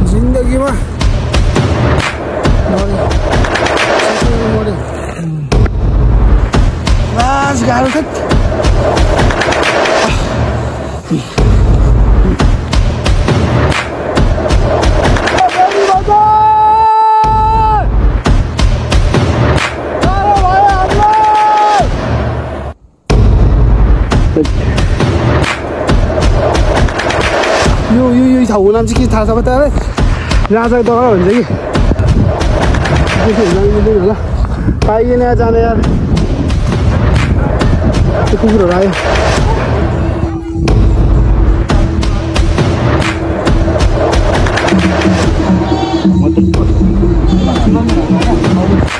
जिन्दगीमा लाज गाह्रो छ यो ठाउँको नाम चाहिँ के थाहा छ बताएर राजाको दगरा भन्छ कि मिल्दैन होला पाइएन जाने यार त्यो कुकुरहरू आयो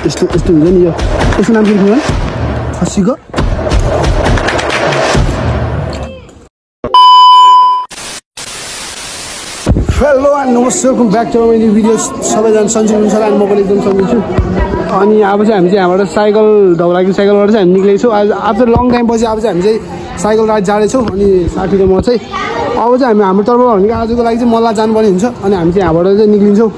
यस्तो यस्तो हुन्छ नि यो यसको नाम के थियो खसीको हेलो एन्ड नमस्ते welcome back to my new video सबैजना सन्चै हुनुहुन्छ अनि म पनि एकदम सन्चै छु अनि अब चाहिँ हामी चाहिँ यहाँबाट साइकल धौलागिरी साइकलबाट चाहिँ हामी निक्लेको छौँ आज आफ्टर लङ टाइम पछि अब चाहिँ हामी चाहिँ साइकल राइड जाँदैछौँ अनि साथी र म चाहिँ अब चाहिँ हामी हाम्रो तर्फबाट भनेको आजको लागि चाहिँ मल्ला जानुपर्ने हुन्छ अनि हामी चाहिँ यहाँबाट चाहिँ निक्लिन्छौँ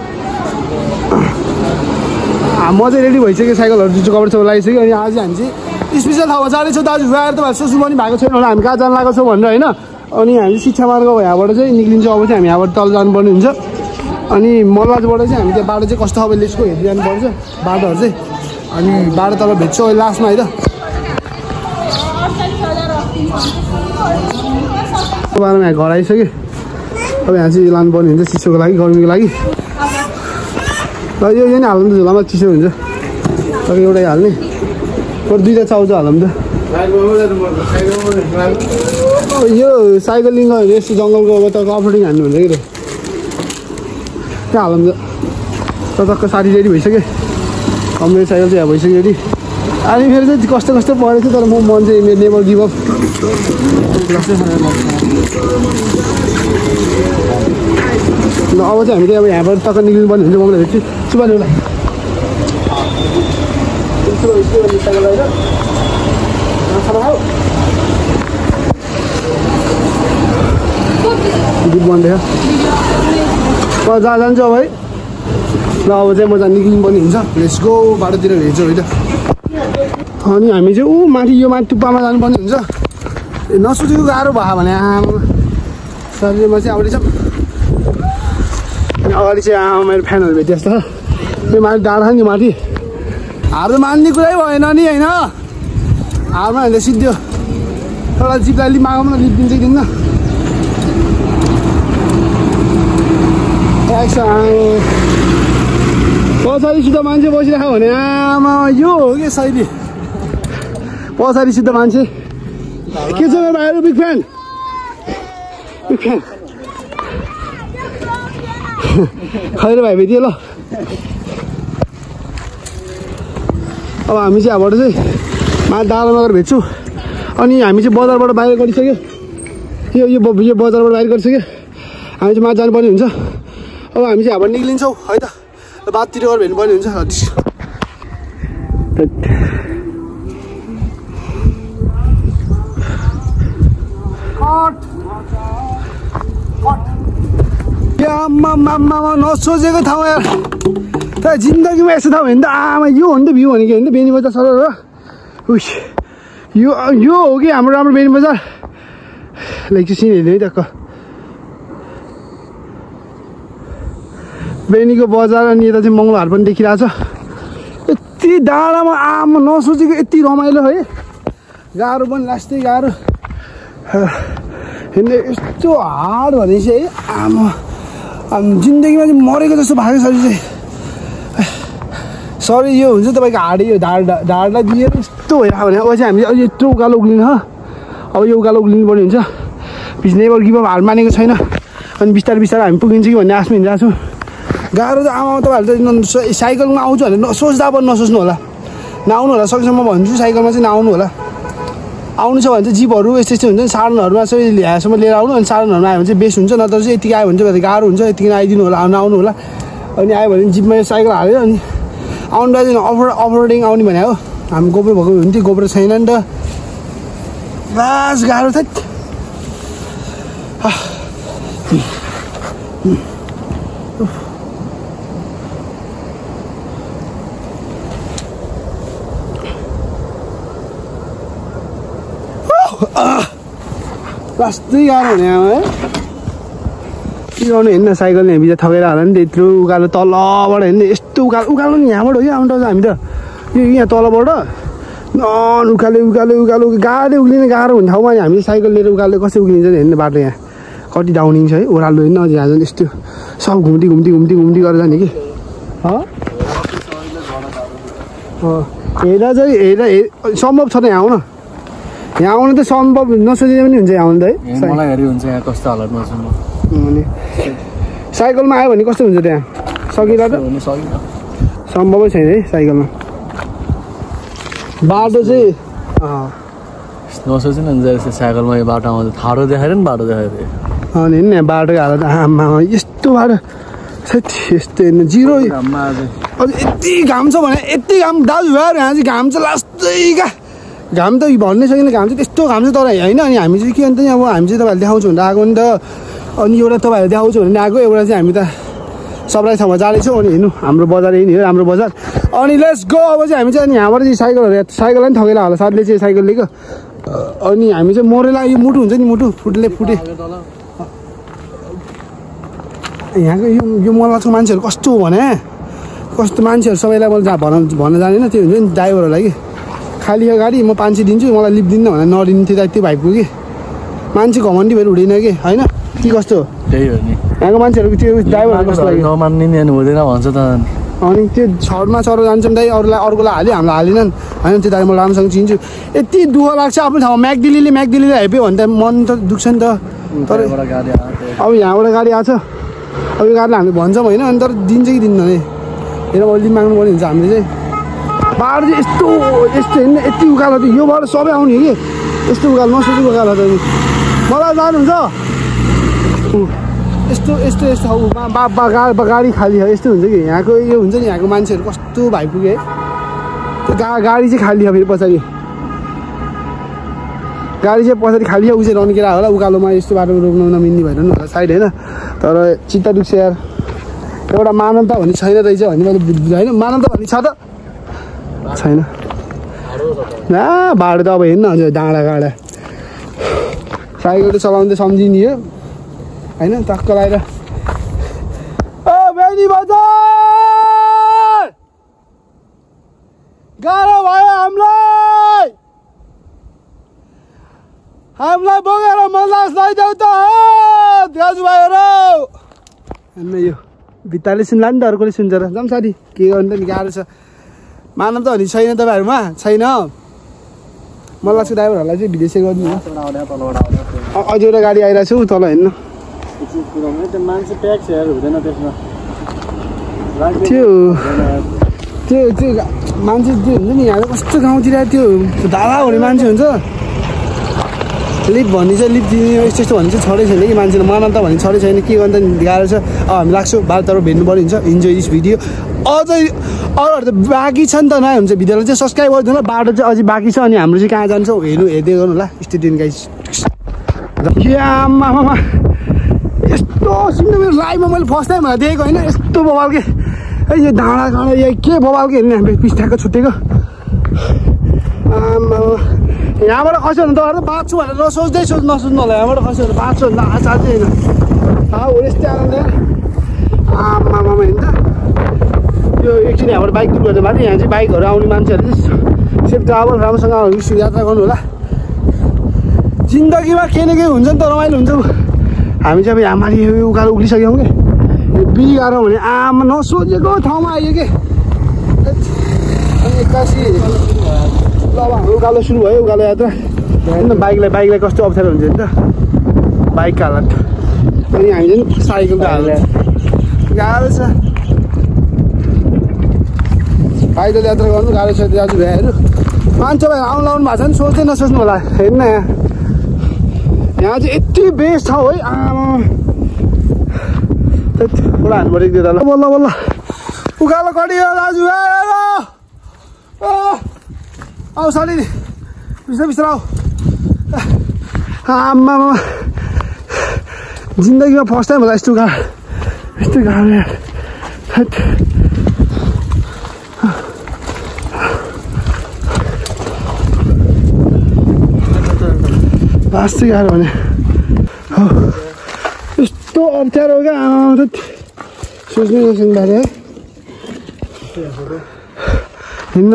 म चाहिँ रेडी भइसक्यो साइकलहरू जुन चाहिँ कभर छ लगाइसक्यो अनि आज चाहिँ हामी चाहिँ स्पेसल ठाउँमा जाँदैछौँ दाजुभाइ आएर तपाईँहरू सोच्नु पनि भएको छैन होला हामी कहाँ जान लागेको छौँ भनेर होइन अनि हामी शिक्षा मार्ग यहाँबाट चाहिँ निक्लिन्छौँ अब चाहिँ हामी यहाँबाट तल जानुपर्ने हुन्छ अनि मल्लाजबाट चाहिँ हामी त्यो बाटो चाहिँ कस्तो अब लिस्टको हेर्दै जानुपर्छ बाटोहरू चाहिँ अनि बाटो तल भेट्छौँ लास्टमा होइन बाटोमा यहाँ घर आइसक्यो अब यहाँ चाहिँ लानुपर्ने हुन्छ चिसोको लागि गर्मीको लागि र यो नै हाल्नु त झोलामा चिसो हुन्छ तर एउटै हाल्ने बरु दुईवटा चाउचा हालौँ त यो साइकलिङ गयो भने यस्तो जङ्गलको अब तपाईँको अफरोडिङ हान्नु हुन्छ कि त्यहाँ हालौँ त टक्क साथी रेडी भइसक्यो कम्प्लिट साइकल चाहिँ यहाँ भइसक्यो रेडी अनि फेरि चाहिँ कस्तो कस्तो परेको थियो तर म मन चाहिँ मेरो नेभर गिभ अप ल अब चाहिँ हामी चाहिँ अब यहाँबाट टक्क निक्लिनु पर्ने हुन्छ मलाई भेट्छु सुबानी होला गीत बन्दैछ जहाँ जान्छु अब है ल अब चाहिँ म जहाँ निक्लिनु पर्ने हुन्छ लेट्स गो बाटोतिर हेर्छौँ है त अनि हामी चाहिँ माथि यो माथि टुप्पामा जानुपर्ने हुन्छ नसोचेको गाह्रो भयो भने आमा शरीरमा चाहिँ आउँदैछ अनि अगाडि चाहिँ आमा मेरो फ्यानहरू भेट्यो जस्तो यो माथि डाँडा नि माथि हार त मान्ने कुरै भएन नि होइन हारमा हामीले सिद्धो एउटा जिपलाई अलिक मागौँ न लिप दिन्छ कि दिन्न पछाडिसित मान्छे बसिरहेको भने आमा यो हो कि शैली पछाडिसित मान्छे के छ मेरो भाइहरू बिग फ्यान खैर भाइ भेटियो ल अब हामी चाहिँ यहाँबाट चाहिँ डाँडामा गएर भेट्छु अनि हामी चाहिँ बजारबाट बाहिर गरिसक्यो यो बजारबाट बाहिर गरिसक्यो हामी चाहिँ माथि जानुपर्ने हुन्छ अब हामी चाहिँ यहाँबाट निक्लिन्छौँ है त बाततिर गएर भेट्नुपर्ने हुन्छ नसोचेको ठाउँ यार तर जिन्दगीमा यस्तो ठाउँ भने त आमा यो हो नि त भ्यू भनेको होइन त बेनी बजार सर उस यो हो कि हाम्रो राम्रो बेनी बजार लाइक चाहिँ सिन हेर्नु है टक्क बेनीको बजार अनि यता चाहिँ मङ्गलहार पनि देखिरहेछ यति डाँडामा आमा नसोचेको यति रमाइलो है गाह्रो पनि लास्टै गाह्रो हिँड्ने यस्तो हार्ड भनेपछि है आमा जिन्दगीमा चाहिँ मरेको जस्तो भएको शरीर चाहिँ सरी यो हुन्छ तपाईँको हाडी यो ढाडलाई दिएर यस्तो भइरहेको भने अब चाहिँ हामीले अझै यत्रो उकालो उक्लिनु अब यो उकालो उक्लिनु पर्ने हुन्छ नेभर गिभ अप हार मानेको छैन अनि बिस्तारै बिस्तारै हामी पुगिन्छ कि भन्ने आशमा हिँडिरहेको छु गाह्रो त आमा तपाईँहरू त साइकलमा आउँछु भने सोच्दा पनि नसोच्नु होला नआउनु होला सकेसम्म भन्छु साइकलमा चाहिँ नआउनु होला आउनु छ भने चाहिँ जिपहरू यस्तो यस्तो हुन्छ नि साधनहरूमा चाहिँ ल्याएसम्म लिएर आउनु अनि साधनहरूमा आयो भने चाहिँ बेस्ट हुन्छ नत्र चाहिँ यतिकै आयो भने चाहिँ गाह्रो हुन्छ यतिकै आइदिनु होला नआउनु होला अनि आयो भने जिपमा साइकल हाल्यो अनि आउनुलाई चाहिँ अफरोडिङ आउने भने हो हामी गोप्रो भएको हुन्थ्यो गोप्रो छैन नि त लास्ट गाह्रो थियो लास्टै गाह्रो हुने है के गर्नु हेर्न साइकलले बिजा थगेर होला नि त्यत्रो उकालो तलबाट हेर्ने यस्तो उकालो नि यहाँबाट हो कि आउनु हामी त यो यहाँ तलबाट उकालो गाह्रो उक्लिने गाह्रो हुने ठाउँमा हामी साइकल लिएर उकालो कसरी उक्लिन्छ हेर्ने बाटो यहाँ कति डाउनिङ छ है ओह्रालो हेर्न अझै यहाँ यस्तो सब घुम्ती गरेर जाने कि हेर्दा चाहिँ सम्भव छ त यहाँ आउन यहाँ आउनु त सम्भव नसोचे पनि हुन्छ यहाँ आउनु त है मलाई हेरी हुन्छ यहाँ कस्तो हालतमा छु म अनि साइकलमा आयो भने कस्तो हुन्छ त्यहाँ सकिला त सम्भवै छैन है साइकलमा बाटो चाहिँ नसोचे नि साइकलमा यो बाटो आउँदा ठाडो देखाएर नि बाटो देखाएर अनि हेर्नु यहाँ बाटोको हालत आमा यस्तो बाटो यस्तो हेर्नु जिरो अझ यति घाम छ भने यति घाम दाजु भाइ यहाँ चाहिँ घाम चाहिँ लास्टै क्या घाम त भन्नै सकिने घाम चाहिँ त्यस्तो घाम चाहिँ तर होइन अनि हामी चाहिँ के अन्त अब हामी चाहिँ तपाईँहरूले देखाउँछु भनेर आएको नि त अनि एउटा तपाईँहरूले देखाउँछु भनेर आएको एउटा चाहिँ हामी त सबलाई ठाउँमा जाँदैछौँ अनि हेर्नु हाम्रो बजार यही हो राम्रो बजार अनि लेट्स गो अब चाहिँ हामी चाहिँ अनि यहाँबाट चाहिँ साइकललाई पनि ठगेला होला साथीले चाहिँ साइकल लिएको अनि हामी चाहिँ मोरेला यो मुटु हुन्छ नि मुटु फुटे यहाँको यो मल्लाको मान्छेहरू कस्तो हो भने कस्तो मान्छेहरू सबैलाई मैले भन्न जानेन त्यो हुन्छ नि ड्राइभरहरूलाई कि खाली यो गाडी म 500 दिन्छु मलाई लिप दिन्न भनेर नदिनु थियो त्यो भाइको कि मान्छे घमण्डी भएर हुँदैन कि होइन कि कस्तो त्यही हो नि यहाँको मान्छेहरूको त्यो ड्राइभरहरू कस्तो लाग्यो नमान्ने नि हुँदैन भन्छ त अनि त्यो छडमा चढ जान्छौँ दाइ अर्कोलाई हाल्यो हामीलाई हालेनन् होइन त्यो दाइ म राम्रोसँग चिन्छु यति दुःख लाग्छ आफ्नो ठाउँमा म्याकडिलीले हेप्यो भने त मन त दुख्छ नि त तर अब यहाँबाट गाडी आएको छ अब यो गाडीलाई हामीले भन्छौँ होइन अनि तर दिन्छ कि दिन्न नि हेर अहिले माग्नु पर्ने हुन्छ हामीले चाहिँ बाटो चाहिँ यस्तो हेर्नु यति उकालो त योबाट सबै आउने कि यस्तो उकालो नसोचेको उकालो त मलाई जानुहुन्छ यस्तो गाडी खाली छ यस्तो हुन्छ कि यहाँको यो हुन्छ नि यहाँको मान्छेहरू कस्तो भाइपुग्यो है त्यो गाडी चाहिँ खाली छ फेरि पछाडि गाडी चाहिँ पछाडि खाली छ उ चाहिँ रन्केरा होला उकालोमा यस्तो बाटोमा रोक्नु नमिल्ने भएर नि होला साइड होइन तर चित्त दुख्छ यार एउटा मानवता भन्ने छैन रहेछ भने मैले बुझ्छु होइन मानवता भन्ने छ त छैन बाटो त अब हेर्न हजुर डाँडा साइकल त चलाउनु त सम्झिने हो होइन टक्क लगाएर बेनी बजार गाह्रो भयो हामीलाई बोकेर मल्लास लैदेऊ त दाजुभाइहरू होइन यो भित्ताले सुन्ला नि त अर्कोले सुन्छ र जाऊँ साथी के गर्नु त नि गाह्रो छ मानव त भने छैन तपाईँहरूमा छैन मल्लासको ड्राइभरहरूलाई चाहिँ विदेशी गर्नु अझ एउटा गाडी आइरहेको छु तल हेर्नु त्यो मान्छे त्यो हुन्छ नि यहाँ कस्तो गाउँतिर त्यो धारा हुने मान्छे हुन्छ लिप भन्ने चाहिँ लिप दिने यस्तो भन्ने चाहिँ छँदै छैन कि मान्छेले मानवता भन्ने छँदै छैन के गर्दा गाह्रो छ हामी लाग्छौँ बाटोतिर भेट्नु पर्ने हुन्छ इन्जोय दिस भिडियो अझै अरूहरू त बाँकी छ नि त नयाँ हुन्छ भिडियोलाई चाहिँ सब्सक्राइब गरिदिनु बाटो चाहिँ अझै बाँकी छ अनि हाम्रो चाहिँ कहाँ जान्छौँ हेर्दै गर्नु होला स्टुडेन्ट गाइस आमामा यस्तो सुन्नु मेरो लाइभमा मैले फर्स्ट टाइम देखेको होइन यस्तो बवाल के है यो डाँडा यहाँ के बवाल के हेर्ने हामी पिस्टाको छुट्टेको आमा यहाँबाट खस्यो भने तपाईँहरू त बाँच्छु भनेर नसोच्नु होला यहाँबाट खस्यो भने बाँच्छु भने आशा चाहिँ होइन हो यस्तै आनन्द आमामा हेर्नु त त्यो एकछिन यहाँबाट बाइक दुर्घटना भयो यहाँ चाहिँ बाइकहरू आउने मान्छेहरू चाहिँ सेफ ट्राभल राम्रोसँग यात्रा गर्नु होला जिन्दगीमा केही न केही हुन्छ नि त रमाइलो हुन्छ हामी चाहिँ अब यहाँ माथि उकालो उक्लिसक्यौँ कि बिगारौँ भने आमा नसोचेको ठाउँमा आइयो कि अनि एक्कासी अब हाम्रो उकालो सुरु भयो उकालो यात्रा होइन बाइकलाई कस्तो अप्ठ्यारो हुन्छ नि त बाइकको हालत अनि हामी चाहिँ साइकलको हालत गाह्रो छ पैदल यात्रा गर्नु गाह्रो छ दाजुभाइहरू मान्छे भाइ आउनु लाउनु भएको छ नि सोच्दै नसोच्नु होला हेर्न यहाँ चाहिँ यति बेस्ट छ है आमा पुरा हान्नु पऱ्यो त्यो बल्ल उकालो कटियो दाजुभाइहरू आऊ साली बिस्तारै आऊ आमा जिन्दगीमा फर्स्ट टाइम होला यस्तो गाह्रो लास्ट गाह्रो भने यस्तो अप्ठ्यारो क्या आमा सोच्नै नसक्दाखेरि है हिँड्न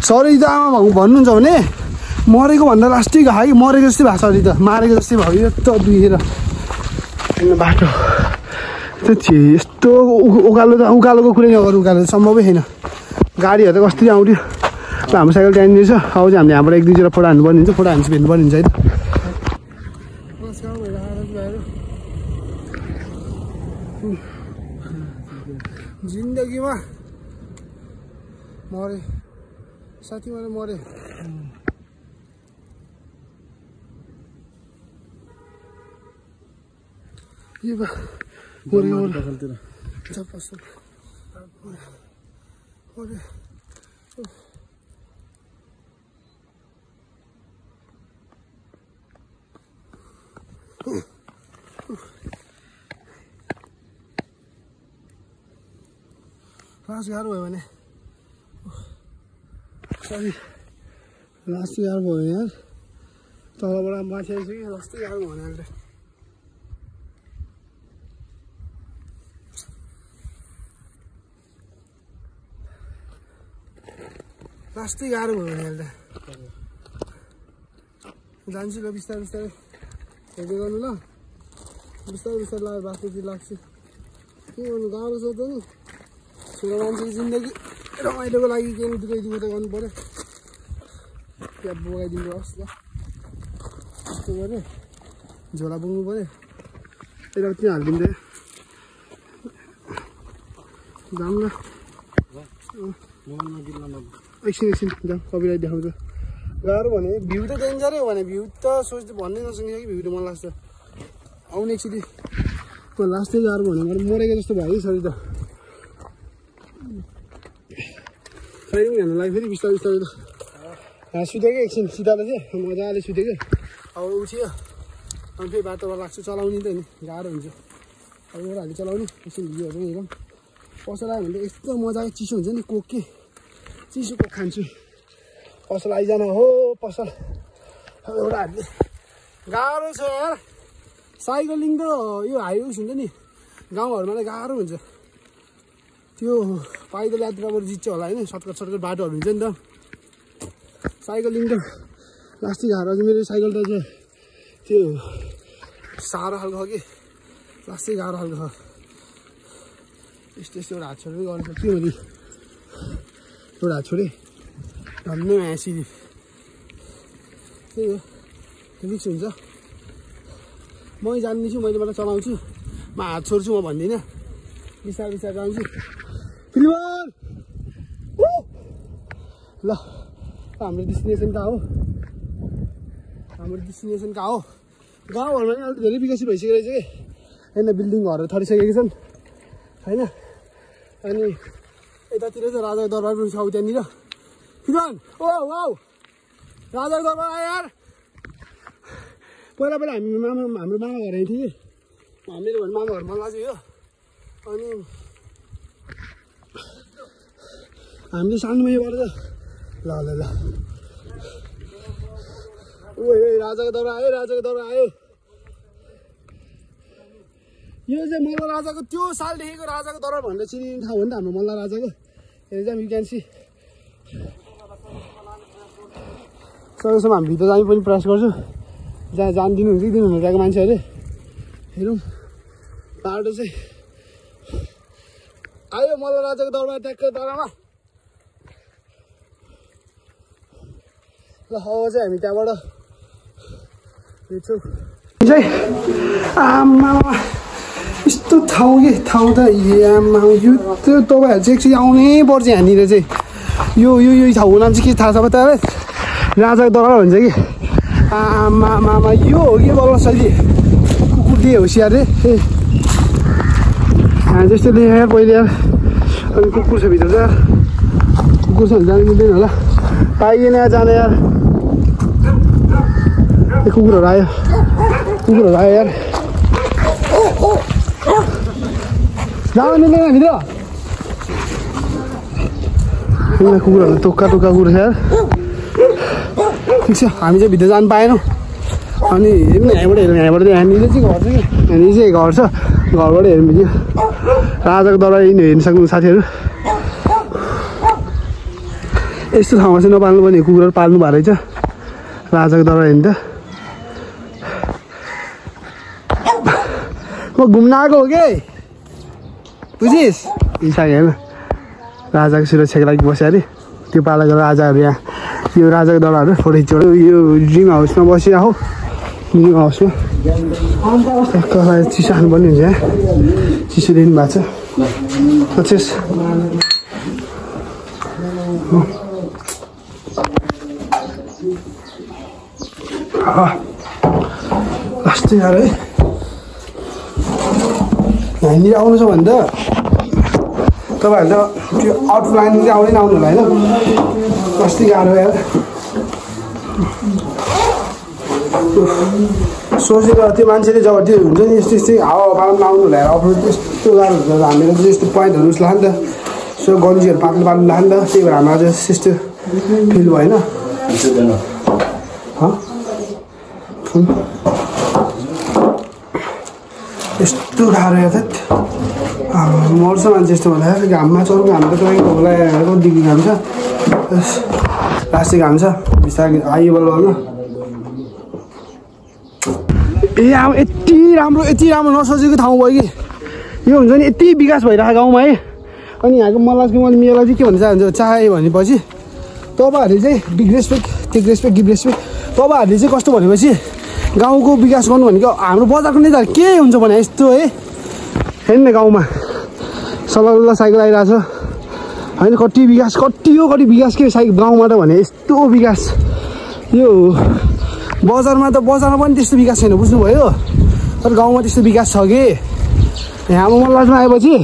सरी त आमा भएको भन्नुहुन्छ भने मरेको भन्दा लास्टै घाइ मरेको जस्तै भएको छ अरे त मारेको जस्तै भयो यस्तो दुखेर बाटो यस्तो उकालोको कुरै नगर्नु उकालो सम्भवै छैन गाडीहरू त कसरी आउँथ्यो ल हाम्रो साइकल त्यहाँनिर छ अब चाहिँ हामीले यहाँबाट एक दुईजना फोटो हान्नुपर्ने हुन्छ फोटो हान्छु भेट्नुपर्ने हुन्छ होइन जिन्दगीमा मरे साथी मैले मरे लास्ट गाह्रो भयो भने सरी लास्ट गाह्रो भयो यार तलबाट माथि आइसक्यो लास्टै गाह्रो भयो भने अहिले लास्टै गाह्रो भयो भने अहिले जान्छु ल बिस्तारै बिस्तारै हेर्दै गर्नु ल बिस्तारै बिस्तारै लाग्यो बाटोतिर लाग्छु के गर्नु गाह्रो छ त नि छोरा मान्छेको जिन्दगी रमाइलोको लागि केही दुःख त गर्नु पऱ्यो क्याब बोकाइदिनु होस् ल यस्तो गऱ्यो झोला बोक्नु पऱ्यो यता त्यो हालिदिँदै जाऊँ न एकछिन जाऊँ कपिलाई देखाउँछ गाह्रो भने भ्यू त डेन्जरै हो भने भ्यू त सोच्दै भन्नै नसक्ने कि भ्यू त मन लाग्छ आउने एकचोटि लास्टै गाह्रो भने मैले मरेको जस्तो भयो है सरी त खै पनि हेर्नु लागि फेरि बिस्तारै बिस्तारै त सुतेको एकछिन सिधाले चाहिँ मजाले सुतेको अब उठ्यो अनि फेरि बाटोमा लाग्छु चलाउने त नि गाह्रो हुन्छ अब एउटा हाली चलाउने एकछिन भिडियोहरू पनि हेरौँ पसल आयो भने त यस्तो मजाको चिसो हुन्छ नि कोक के चिसो कोक खान्छु पसल आइजान हो पसल अब एउटा हाली गाह्रो छ यार साइकलिङ त यो हाइवेस हुन्छ नि गाउँहरूमा त गाह्रो हुन्छ त्यो पाइदल यात्राबाट जित्छ होला होइन सर्टकट बाटोहरू हुन्छ नि त साइकलिङ त लास्टै गाह्रो मेरो साइकल त त्यो साह्रो खालको हो कि लास्टै गाह्रो खालको छ यस्तो एउटा हात छोडेर गर्नु सक्छु मैले एउटा हात छोडेँ धन्नै हाँसिदियो त्यही हो रिक्स हुन्छ मै जान्दैछु मैले मलाई चलाउँछु म हात छोड्छु म भन्दिनँ बिस्तारै बिस्तारै जान्छु फिल्मर ल हाम्रो डेस्टिनेसन कहाँ हो गाउँहरूमा पनि अलिक धेरै विकसित भइसकेको रहेछ कि होइन बिल्डिङ घरहरू थरिसकेको छन् होइन अनि यतातिर चाहिँ राजाको दरबार पनि छ त्यहाँनिर फिल्मर ओ वाउ राजाको दरबार आयो यार पहिला हामी हाम्रो मामा घर आएको थियो कि हामीले भने मामा घर मन लाग्यो यो अनि हामीले सानोमा यो गरेर ल ओ राजाको दरबार आयो यो चाहिँ मल्ल राजाको त्यो सालदेखिको राजाको दरबार भनेर चिनिने ठाउँ हो नि त हाम्रो मल्ल राजाको हेर चाहिँ यु क्यान सी सकेसम्म हामी भित्र जाने पनि प्रयास गर्छु जहाँ जान दिनुहुन्छ कि दिनुहुन्न त्यहाँको मान्छेहरूले हेरौँ बाटो चाहिँ आयो मल्ल राजाको दरबार ट्याक्क तलमा ल अब चाहिँ हामी त्यहाँबाट हेर्छौँ आमा यस्तो ठाउँ कि ठाउँ त आमा यो त्यो तपाईँहरू चाहिँ एकचोटि आउनै पर्छ यहाँनिर चाहिँ यो ठाउँको नाम चाहिँ के थाहा छ तपाईँलाई राजाको दरबार भन्छ कि आमा यो हो कि बल्ल शैली कुकुर दिए होसियार रे हामी जस्तो देखायो पहिले अनि कुकुर छ भित्र चाहिँ कुकुर छ भने जानु मिल्दैन होला पाइएन जाने यार कुकुरहरू आयो कुकुरहरू आयो यार जानु मिल्दैन भित्र कुकुरहरू टोक्का कुकुर छ यार ठिक छ हामी चाहिँ भित्र जानु पाएनौँ अनि यहाँबाट हेरौँ यहाँबाट चाहिँ यहाँनिर चाहिँ घर छ कि यहाँनिर चाहिँ घर छ घरबाट हेरौँ भिडियो राजाको दरबार हेर्न सक्नु साथीहरू यस्तो ठाउँमा चाहिँ नपाल्नु पर्ने कुकुरहरू पाल्नु भएको रहेछ राजाको दरबार हेर्नु त म घुम्न आएको हो कि बुझिस् इच्छा हेर्न राजाको सुरक्षाको लागि बस्यो अरे त्यो पालाको राजाहरू यहाँ यो राजाको दरबारहरू फोटो खिच्यो यो ड्रिम हाउसमा बसिरहेको हो ड्रिम हाउसमा चिसो खानुपर्ने हुन्छ यहाँ चिसो दिनु भएको छ पचास कस्तो यार है यहाँनिर आउनु छ भने त तपाईँहरू त त्यो आउटलाइन चाहिँ आउँदैन आउनु होला होइन कस्तो गाह्रो यार सोचेर त्यो मान्छेले जब त्यो हुन्छ नि यस्तो यस्तै हावापानीमा आउनु होला अफरोड त्यस्तो गाह्रो हुन्छ हामीले त यस्तो पोइन्टहरू उस लाग्यो नि त यसो गन्जीहरू पातलो लाग्यो नि त त्यही भएर हामीलाई चाहिँ त्यस्तो फिल भएन यस्तो गाह्रो या त मर्छ मान्छे यस्तो भन्दा घाममा चल्नु घाम त तपाईँको होला कति डिग्री घाम छ लास्टिक घाम छ बिस्तारै आइबल गर्नु ए अब यति राम्रो नसोचेको ठाउँ भयो कि यो हुन्छ नि यति विकास भइरहेको गाउँमा है अनि यहाँको मलाई मेलाई चाहिँ के भन्न चाहन्छ चाहे भनेपछि तपाईँहरूले चाहिँ big respect take respect give respect तपाईँहरूले चाहिँ कस्तो भनेपछि गाउँको विकास गर्नु भनेको हाम्रो बजारको नेताहरू के हुन्छ भने यस्तो है हेर्नु गाउँमा सल्लाह साइकल आइरहेछ होइन कति विकास के साइकल गाउँमा त भने यस्तो विकास यो बजारमा पनि त्यस्तो विकास छैन बुझ्नुभयो तर गाउँमा त्यस्तो विकास छ कि यहाँ मल्लाजमा आएपछि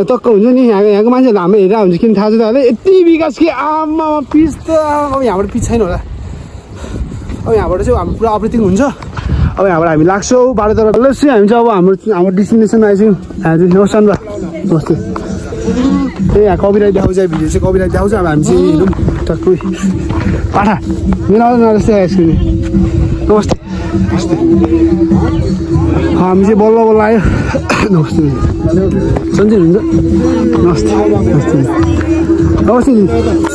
टक्क हुन्छ नि यहाँको मान्छेहरू हाम्रो हेरेर हुन्छ किन थाहा छ त यति विकास कि आमा पिच त अब यहाँबाट पिच छैन होला अब यहाँबाट चाहिँ हाम्रो पुरा अपरेटिङ हुन्छ अब यहाँबाट हामी लाग्छौँ बाटोतिर चाहिँ हामी चाहिँ अब हाम्रो डेस्टिनेसनमा आइसक्यौँ चाहिँ नमस्कार बा नमस्ते ए यहाँ कपिराइट देखाउँछ भिडियो चाहिँ कपिराइट देखाउँछ अब हामी चाहिँ हिँडौँ टक्कै पाठा मिलाउँदैन जस्तै आइसक्यो नि नमस्ते नमस्ते हामी चाहिँ बल्ल आयो नमस्ते सन्चै हुन्छ नमस्ते नमस्ते नमस्ते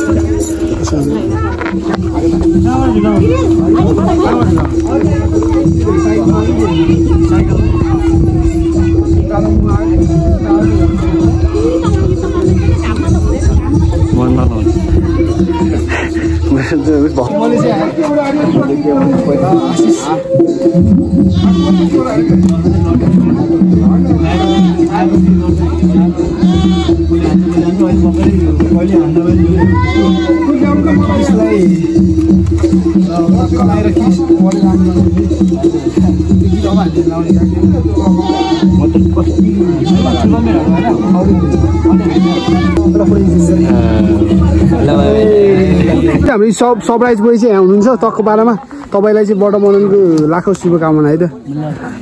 हामी सरप्राइज बोय चाहिँ यहाँ हुनुहुन्छ टक्क पारामा तपाईँलाई चाहिँ बडा बनाउनुको लाखौँ शुभकामना है त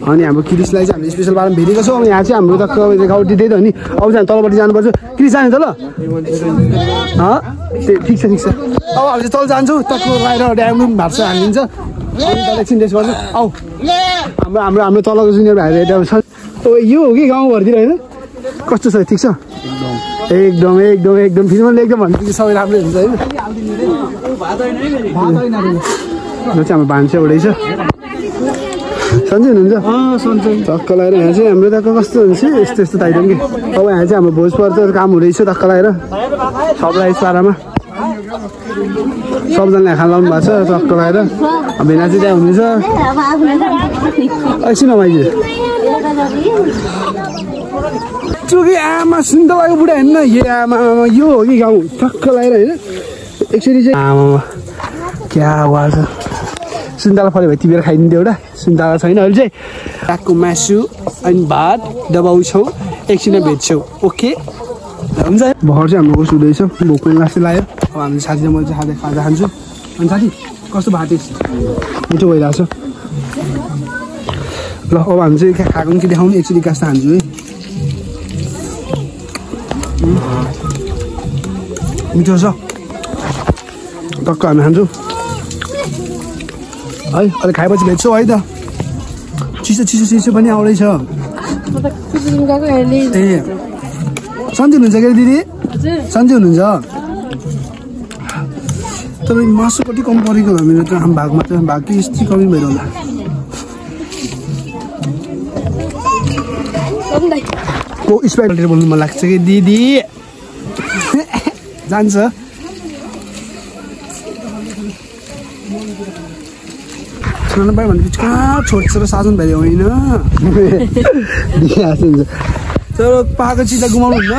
अनि हाम्रो क्रिसलाई चाहिँ हामीले स्पेसल पारामा भेटेको छौँ यहाँ चाहिँ हाम्रो टक्क गाउँ त्यही त हो नि अब चाहिँ तलपट्टि जानुपर्छ क्रिस जाने त ल ठिक छ अब हामी चाहिँ तल जान्छौँ टक्क लगाएर ड्याम भएको छ हालिदिन्छ एकछिन रेस्ट गर्छ आऊ हाम्रो तलको जुनियर भाइहरू छ यो हो कि गाउँघरतिर होइन कस्तो छ ठिक छ एकदम फिल्मले एकदम भनेपछि सबै राम्रै हुन्छ होइन यो चाहिँ हाम्रो भान्सा एउटै छ सन्चै हुनुहुन्छ टक्क लगाएर यहाँ चाहिँ हाम्रो टक्क कस्तो हुन्छ यस्तो ताइरहँ कि अब यहाँ चाहिँ हाम्रो भोजपर त काम हुँदैछ टक्क लगाएर सबलाई पारामा सबजनाले खाना लाउनु भएको छ टक्क लगाएर भेना चाहिँ त्यहाँ हुनुहुन्छ एकछिन माइजू चुकी आमा सुन्तलाको बुढा हेर्नु न यो आमा यो हो कि गाउँ टक्क लगाएर होइन एकचोटि चाहिँ आमामा क्या आवाज सुन्तला फल्यो भने तिमीहरू खाइदिन्थ्यो एउटा सुन्तला छैन अहिले चाहिँ कागको मासु अनि भात दबाउँछौँ एकछिनमा भेट्छौँ ओके हुन्छ भर्खर चाहिँ हाम्रो ओस हुँदैछ भोक पनि लाग्छ लाग्यो अब हामीले साथी म चाहिँ खाजा खान्छु अनि साथी कस्तो भात मिठो भइरहेको छ ल अब हामी चाहिँ खाएको पनि के देखाउनु एकचोटि कास्ता हान्छु है मिठो छ टक्क हामी खान्छौँ है अहिले खाएपछि भेट्छौँ है त चिसो चिसो चिसो पनि आउँदैछ ए सन्चै हुनुहुन्छ के दिदी सन्चै हुनुहुन्छ तपाईँ मासु कति कम परेको भयो मेरो त भागमा त भाग कि यस्तै कमी भएर होला को स्प्राइट बोल्नु मन लाग्छ कि दिदी जान्छ सुनाउनु पायो भने पछि कहाँ छोड्छ र साधन भाइ होइन तर पाएको चिज गुमाउनु हुन्न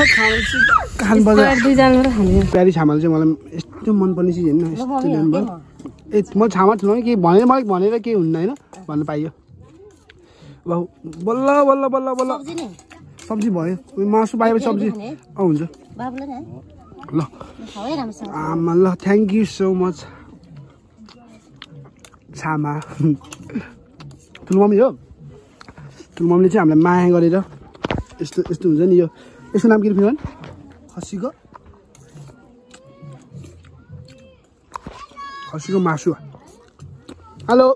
खानु पर्छ प्यारी छामल चाहिँ मलाई यस्तो मनपर्ने चिज होइन यस्तो ल्याउनु भयो ए म छामा ठुलो कि भनेर मलाई भनेर केही हुन्न होइन भन्नु पाइयो बल्ल बल्ल बल्ल बल्ल सब्जी भयो मासु पाएपछि सब्जी हुन्छ ल आमा ल थ्याङ्क यू सो मच छामा ठुलो मम्मी हो ठुलो मम्मीले चाहिँ हामीलाई माया गरेर यस्तो यस्तो हुन्छ नि यो यसको नाम के फिर खसीको मासु हेलो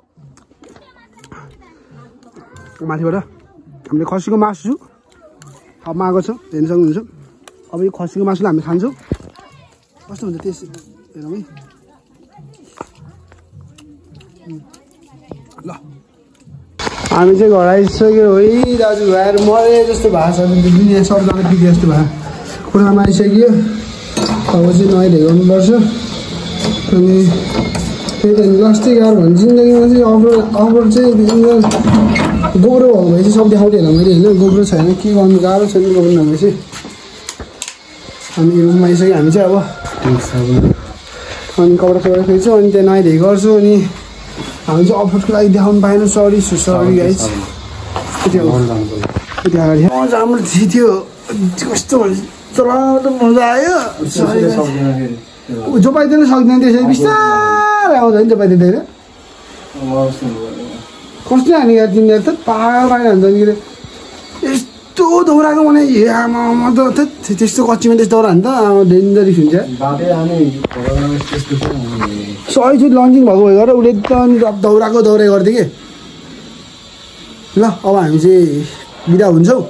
माथिबाट हामीले खसीको मासु अब मागेको छ हेर्न सक्नुहुन्छ अब यो खसीको मासुलाई हामी खान्छौँ कस्तो हुन्छ टेस्ट हेरौँ है ल हामी चाहिँ घर आइसक्यो है दाजु भाइहरू मरे जस्तो भएको छ दुनियाँ सबजना बिग्रे जस्तो भयो कुरामा आइसक्यो अब चाहिँ नुहाइधुवाइ गर्नुपर्छ अनि त्यही त लास्टै गाह्रो भने जिन्दगीमा चाहिँ अफर चाहिँ गोब्रो भएको भए चाहिँ सब देखाउँदै होला मैले होइन गोब्रो छैन के गर्नु गाह्रो छ नि गोब्रो नभएपछि हामी रुममा आइसक्यो हामी चाहिँ अब अनि कपडा सपडा फेर्छौँ अनि त्यहाँ नुहाइधुवाइ गर्छौँ अनि हामी चाहिँ अफरको लागि देखाउनु पाएन सरी सरी गाइज यति अगाडि राम्रो थियो कस्तो चलाउँदा मजा आयो जोपाइदिन सक्दैन त्यसरी बिस्तारै आउँछ नि जोपाइदिँदैन कस्तो हानि तिनीहरू त पागल पागल हान्छ नि के यस्तो दौराको भने आमा त त्यस्तो कच्चीमा त्यस्तो दौरा नि त डेन्जरिस हुन्छ सहीचोटि लन्चिङ भएको भए गरेर उसले एकदम दौराको दौरा गर्थ्यो कि ल अब हामी चाहिँ बिदा हुन्छौँ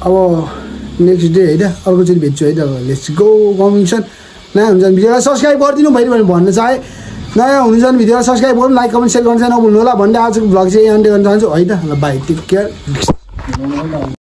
अब नेक्स्ट डे होइन अर्कोचोटि भेट्छु है त लेट्स गो कमिसन नयाँ हुन्छ भने भिडियोलाई सब्सक्राइब गरिदिनु मैले भन्न चाहेँ नयाँ हुनुहुन्छ भने भिडियोलाई सब्सक्राइब गर्नु लाइक कमेन्ट सेयर गर्नु चाहिँ नभुल्नु होला भन्दै आजको भ्लग चाहिँ यहाँ अन्त्य गर्न चाहन्छु है त ल बाई टेक केयर